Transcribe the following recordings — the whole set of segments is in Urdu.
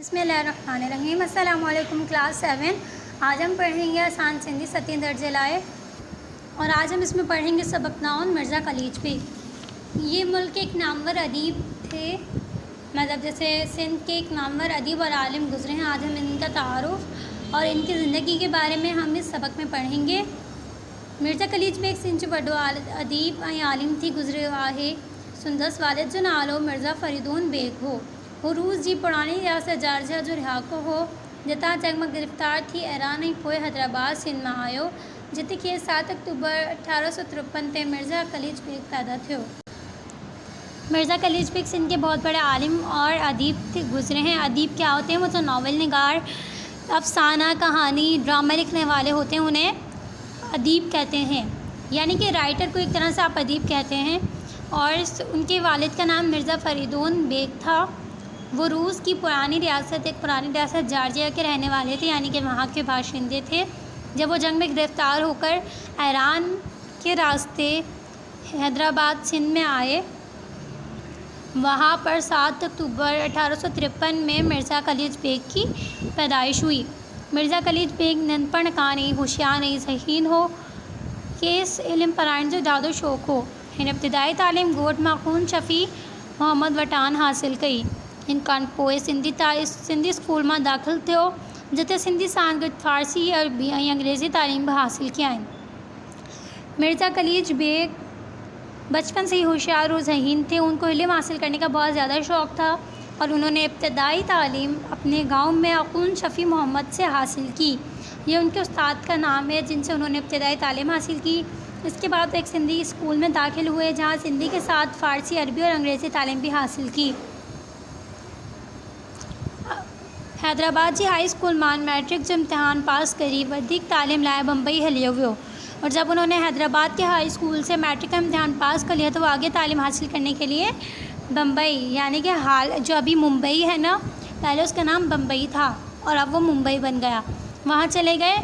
بسم اللہ الرحمن الرحیم۔ السلام علیکم کلاس 7۔ آج ہم پڑھیں گے آسان سندھی 7 درجے لائے، اور آج ہم اس میں پڑھیں گے سبق ناؤن مرزا کلیج بیگ۔ یہ ملک کے ایک نامور ادیب تھے، مطلب جیسے سندھ کے ایک نامور ادیب اور عالم گزرے ہیں۔ آج ہم ان کا تعارف اور ان کی زندگی کے بارے میں ہم اس سبق میں پڑھیں گے۔ مرزا کلیج بیگ سندھ وڈو ادیب عالم تھی گزرے آہے سندس والد جو نالو مرزا فریدون بیگ ہو۔ روس جی پرانی ریاست جارجیا جو رہاڪو ہو، جتان جنگ میں گرفتار تھی ایران ۽ پوءِ حیدرآباد سندھ میں آيو، جتي کي 7 اڪتوبر 1853 تے مرزا کلیج بیگ پیدا تھيو۔ مرزا کلیج بیگ سندھ کے بہت بڑے عالم اور ادیب گزرے ہیں۔ ادیب کیا ہوتے ہیں؟ وہ جو ناول نگار، افسانہ، کہانی، ڈرامے لکھنے والے ہوتے ہیں انہیں ادیب کہتے ہیں، یعنی کہ رائٹر کو ایک طرح سے آپ ادیب کہتے ہیں۔ اور ان کے والد کا نام مرزا فریدون بیگ تھا۔ وہ روس کی ایک پرانی ریاست جارجیا کے رہنے والے تھے، یعنی کہ وہاں کے باشندے تھے۔ جب وہ جنگ میں گرفتار ہو کر ایران کے راستے حیدرآباد سندھ میں آئے، وہاں پر 7 اکتوبر 1853 میں مرزا کلیج بیگ کی پیدائش ہوئی۔ مرزا کلیج بیگ ننپڑ کان ہی ہوشیار ۽ ذہین ہو، کيس علم پڙهائڻ جو ڏاڍو شوق هو۔ هن ابتدائي تعليم ڳوٺ ماخون شفيع محمد وٽان حاصل کئي۔ ان کان پوءِ سندھی اسڪول مان داخل ٿيو، جتي سندھی سان گڏ فارسي، عربي ۽ انگريزي تعليم بھی حاصل کيا آهن۔ مرزا کلیج بیگ بچپن سے ہی ہوشیار اور ذہین تھے۔ ان کو علم حاصل کرنے کا بہت زیادہ شوق تھا، اور انہوں نے ابتدائی تعلیم اپنے گاؤں میں اخون شفیع محمد سے حاصل کی۔ یہ ان کے استاد کا نام ہے جن سے انہوں نے ابتدائی تعلیم حاصل کی۔ اس کے بعد ایک سندھی اسکول میں داخل ہوئے، جہاں سندھی کے ساتھ فارسی، عربی اور انگریزی تعلیم بھی حاصل کی۔ حیدرآباد جی ہائی اسکول مان میٹرک جو امتحان پاس کری، ودھیک تعلیم لائے بمبئی ہليو ويو۔ اور جب انہوں نے حیدرآباد کے ہائی اسکول سے میٹرک کا امتحان پاس کر لیا تو وہ آگے تعلیم حاصل کرنے کے لیے بمبئی، یعنی کہ حال جو ابھی ممبئی ہے نا، پہلے اس کا نام بمبئی تھا اور اب وہ ممبئی بن گیا، وہاں چلے گئے۔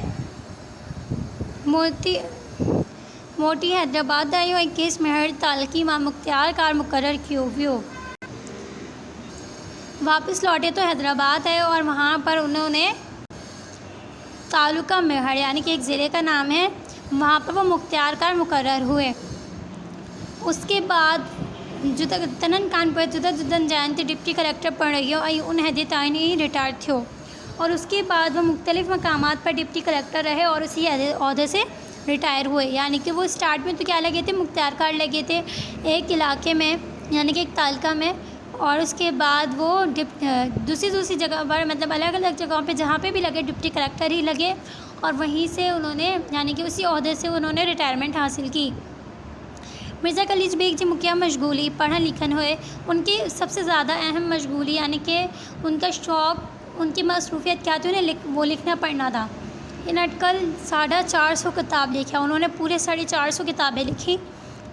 موٹی حیدرآباد آئی اور 21 مہر تعلقی ماں مختار کار مقرر کیو ویو۔ واپس لوٹے تو حیدرآباد آئے اور وہاں پر انہوں نے تعلقہ مہر، یعنی کہ ایک ضلع کا نام ہے، وہاں پر وہ مختار کار مقرر ہوئے۔ اس کے بعد تنن کان پر جدن جائن تے ڈپٹی کلیکٹر پڑ رہی ہو ان عہدے تائیں ہی ریٹائر تھو، اور اس کے بعد وہ مختلف مقامات پر ڈپٹی کلیکٹر رہے اور اسی عہدے سے ریٹائر ہوئے۔ یعنی کہ وہ اسٹارٹ میں تو کیا لگے تھے؟ مختار کار لگے تھے ایک علاقے میں، یعنی کہ ایک تعلقہ میں، اور اس کے بعد وہ دوسری جگہ پر، مطلب الگ الگ جگہوں پہ جہاں پہ بھی لگے ڈپٹی کلیکٹر ہی لگے، اور وہیں سے انہوں نے، یعنی کہ اسی عہدے سے انہوں نے ریٹائرمنٹ حاصل کی۔ مرزا کلیج بیگ جی مکیہ مشغولی پڑھن لکھن ہوئے، ان کی سب سے زیادہ اہم مشغولی یعنی کہ ان کا شوق، ان کی مصروفیت کیا تھی؟ انہیں وہ لکھنا پڑھنا تھا۔ ان اٹکل 450 کتاب لکھا، انہوں نے پورے 450 کتابیں لکھی،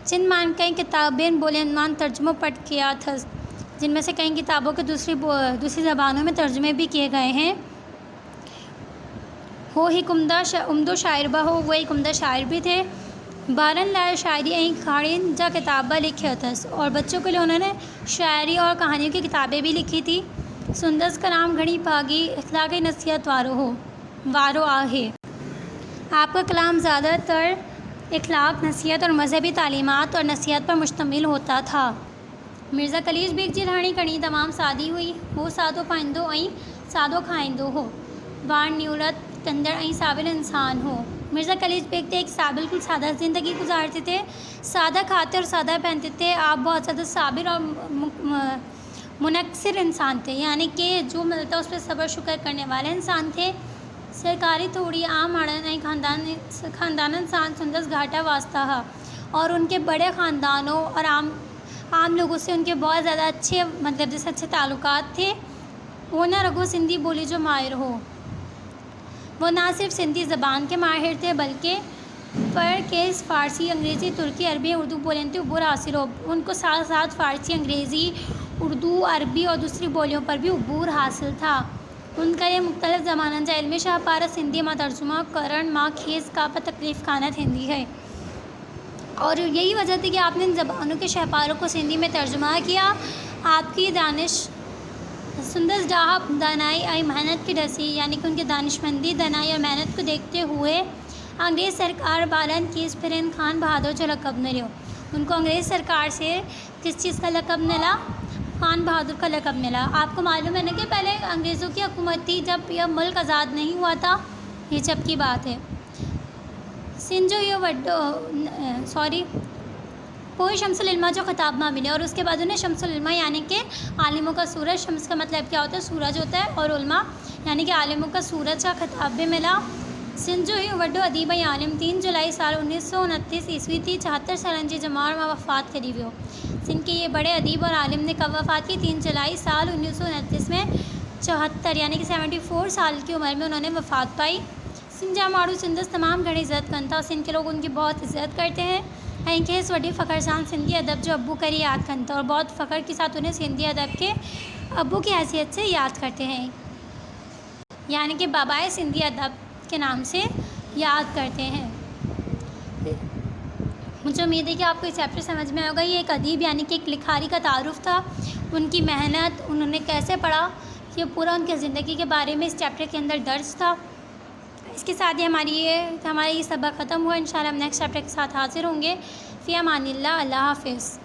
جن مان کئی کتابیں بولین مان ترجمہ پڑھ کیا تھا، جن میں سے کئی کتابوں کے دوسری زبانوں میں ترجمے بھی کیے گئے ہیں۔ وہ ایک عمدہ شاعر ہو، وہ ایک عمدہ شاعر بھی تھے۔ بارن لائے شاعری ۽ کہاڑین جا کتاباں لکھیا تھس، اور بچوں کے لیے انہوں نے شاعری اور کہانیوں کی کتابیں بھی لکھی تھی۔ سندس کلام گھڑی بھاگی اخلاقی نصیحت وارو آہے۔ آپ کا کلام زیادہ تر اخلاق، نصیحت اور مذہبی تعلیمات اور نصیحت پر مشتمل ہوتا تھا۔ مرزا کلیج بیگ جی رہنی کہانی تمام سادی ہوئی۔ وہ سادو پائندو ۽ سادو کھائندو ہو، وار نیورت کندڑ ۽ صابر انسان ہو۔ مرزا کلیج بیگ ایک بالکل سادہ زندگی گزارتے تھے، سادہ کھاتے اور سادہ پہنتے تھے۔ آپ بہت زیادہ صابر اور منکسر انسان تھے، یعنی کہ جو ملتا اس پہ صبر شکر کرنے والے انسان تھے۔ سرکاری تھوڑی عام ماڑن ۽ خاندانن سان سندس گھاٹا واسطہ ہا، اور ان کے بڑے خاندانوں اور عام لوگوں سے ان کے بہت زیادہ اچھے، مطلب جیسے اچھے تعلقات تھے۔ وہ نہ رگو سندھی بولی جو ماہر ہو، وہ نہ صرف سندھی زبان کے ماہر تھے بلکہ کیس فارسی، انگریزی، ترکی، عربی، اردو بولیں تھے عبور حاصل ہو۔ ان کو ساتھ ساتھ فارسی، انگریزی، اردو، عربی اور دوسری بولیوں پر بھی عبور حاصل تھا۔ ان کا یہ مختلف زبانن جا علمی شاہکار سندھی ماں ترجمہ کرن ماں خیز کا پر تکلیف خانہ تھیندی ہے، اور یہی وجہ تھی کہ آپ نے ان زبانوں کے شاہکاروں کو سندھی میں ترجمہ کیا۔ آپ کی دانش سندس ڈاہا دانائی آئی محنت کی ڈسی، یعنی کہ ان کی دانشمندی، دانائی اور محنت کو دیکھتے ہوئے انگریز سرکار بالند کیس پھرن خان بہادر جو لقب ملو۔ ان کو انگریز سرکار سے کس چیز کا لقب ملا؟ خان بہادر کا لقب ملا۔ آپ کو معلوم ہے نا کہ پہلے انگریزوں کی حکومت تھی جب یہ ملک آزاد نہیں ہوا تھا، یہ جب کی بات ہے۔ سنجو یہ کوئی شمس العلما جو خطاب نہ ملے، اور اس کے بعد انہیں شمس العلما یعنی کہ عالموں کا سورج، شمس کا مطلب کیا ہوتا ہے؟ سورج ہوتا ہے، اور علما یعنی کہ عالموں کا سورج کا خطاب بھی ملا۔ سنجو ہی وڈو ادیب عالم 3 جولائی سال 1929 عیسوی تھی 74 سالن جی جماعت میں وفات قریب ہو۔ سندھ کے یہ بڑے ادیب اور عالم نے کب وفات کی؟ 3 جولائی سال 1929 میں 74 یعنی کہ 74 سال کی عمر میں انہوں نے وفات پائی۔ سندھ جا ماڑو سندس تمام گھڑی عزت کنتا، سندھ کے لوگ ان کی بہت عزت کرتے ہیں۔ کہ اس وڈی فخر سان سندھی ادب جو ابو کری یاد کرتا، اور بہت فخر کے ساتھ انہیں سندھی ادب کے ابو کی حیثیت سے یاد کرتے ہیں، یعنی کہ بابائے سندھی ادب کے نام سے یاد کرتے ہیں۔ مجھے امید ہے کہ آپ کو یہ چیپٹر سمجھ میں ہوگا۔ یہ ایک ادیب یعنی کہ ایک لکھاری کا تعارف تھا، ان کی محنت، انہوں نے کیسے پڑھا، یہ پورا ان کی زندگی کے بارے میں اس چیپٹر کے اندر درج تھا۔ اس کے ساتھ ہی ہمارا یہ سبق ختم ہوا۔ انشاءاللہ ہم نیکسٹ چیپٹر کے ساتھ حاضر ہوں گے۔ فی امان اللہ، اللہ حافظ۔